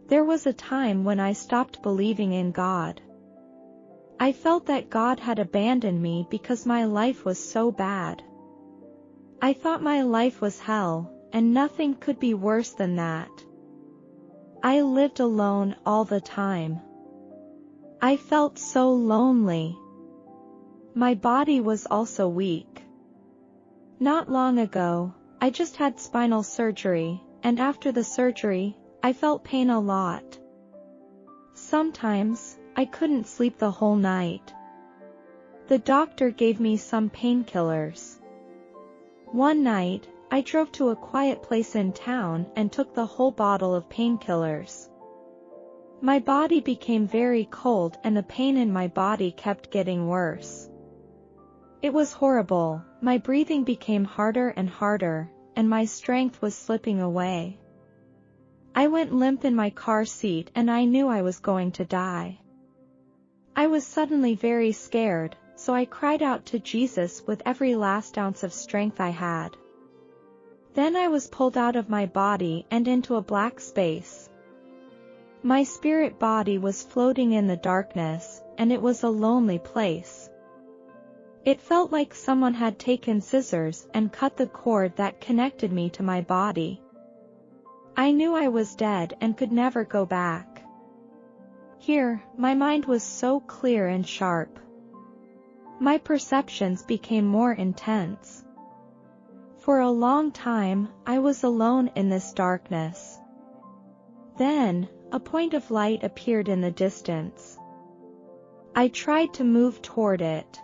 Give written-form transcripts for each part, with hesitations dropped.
There was a time when I stopped believing in God. I felt that God had abandoned me because my life was so bad. I thought my life was hell, and nothing could be worse than that. I lived alone all the time. I felt so lonely. My body was also weak. Not long ago, I just had spinal surgery, and after the surgery, I felt pain a lot. Sometimes, I couldn't sleep the whole night. The doctor gave me some painkillers. One night, I drove to a quiet place in town and took the whole bottle of painkillers. My body became very cold and the pain in my body kept getting worse. It was horrible. My breathing became harder and harder, and my strength was slipping away. I went limp in my car seat and I knew I was going to die. I was suddenly very scared, so I cried out to Jesus with every last ounce of strength I had. Then I was pulled out of my body and into a black space. My spirit body was floating in the darkness, and it was a lonely place. It felt like someone had taken scissors and cut the cord that connected me to my body. I knew I was dead and could never go back. Here, my mind was so clear and sharp. My perceptions became more intense. For a long time, I was alone in this darkness. Then, a point of light appeared in the distance. I tried to move toward it.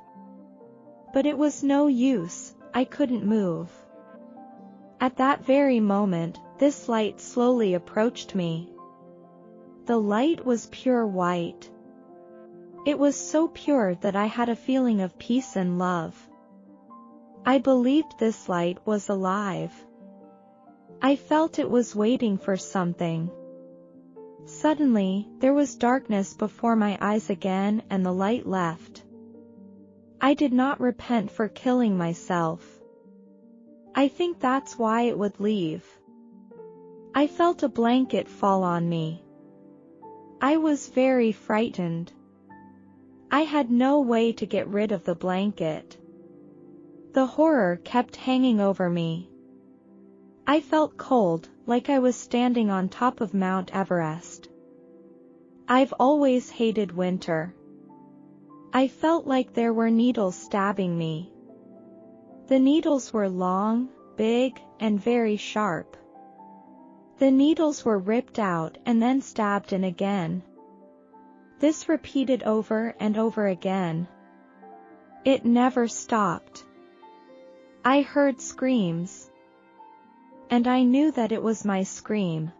But it was no use, I couldn't move. At that very moment, this light slowly approached me. The light was pure white. It was so pure that I had a feeling of peace and love. I believed this light was alive. I felt it was waiting for something. Suddenly, there was darkness before my eyes again and the light left. I did not repent for killing myself. I think that's why it would leave. I felt a blanket fall on me. I was very frightened. I had no way to get rid of the blanket. The horror kept hanging over me. I felt cold, like I was standing on top of Mount Everest. I've always hated winter. I felt like there were needles stabbing me. The needles were long, big, and very sharp. The needles were ripped out and then stabbed in again. This repeated over and over again. It never stopped. I heard screams. And I knew that it was my scream.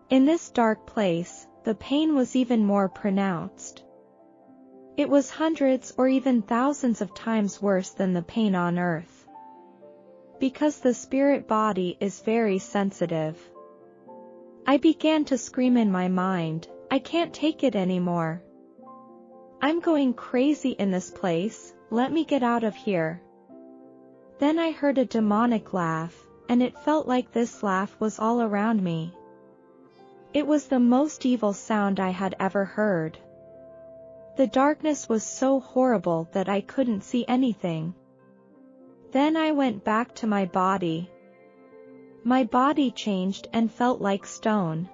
In this dark place, the pain was even more pronounced. It was hundreds or even thousands of times worse than the pain on earth. Because the spirit body is very sensitive. I began to scream in my mind, I can't take it anymore. I'm going crazy in this place, let me get out of here. Then I heard a demonic laugh, and it felt like this laugh was all around me. It was the most evil sound I had ever heard. The darkness was so horrible that I couldn't see anything. Then I went back to my body. My body changed and felt like stone.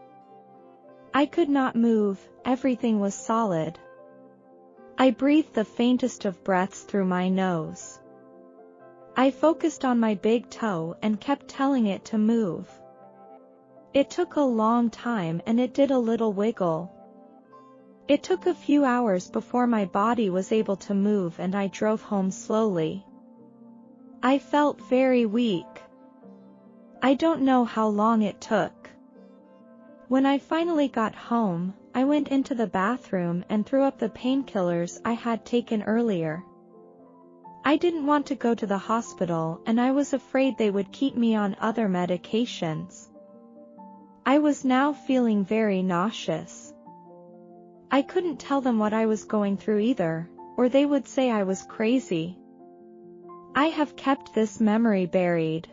I could not move, everything was solid. I breathed the faintest of breaths through my nose. I focused on my big toe and kept telling it to move. It took a long time and it did a little wiggle. It took a few hours before my body was able to move and I drove home slowly. I felt very weak. I don't know how long it took. When I finally got home, I went into the bathroom and threw up the painkillers I had taken earlier. I didn't want to go to the hospital and I was afraid they would keep me on other medications. I was now feeling very nauseous. I couldn't tell them what I was going through either, or they would say I was crazy. I have kept this memory buried.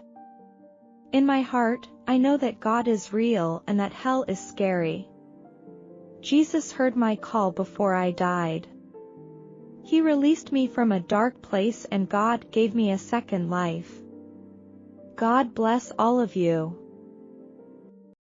In my heart, I know that God is real and that hell is scary. Jesus heard my call before I died. He released me from a dark place and God gave me a second life. God bless all of you.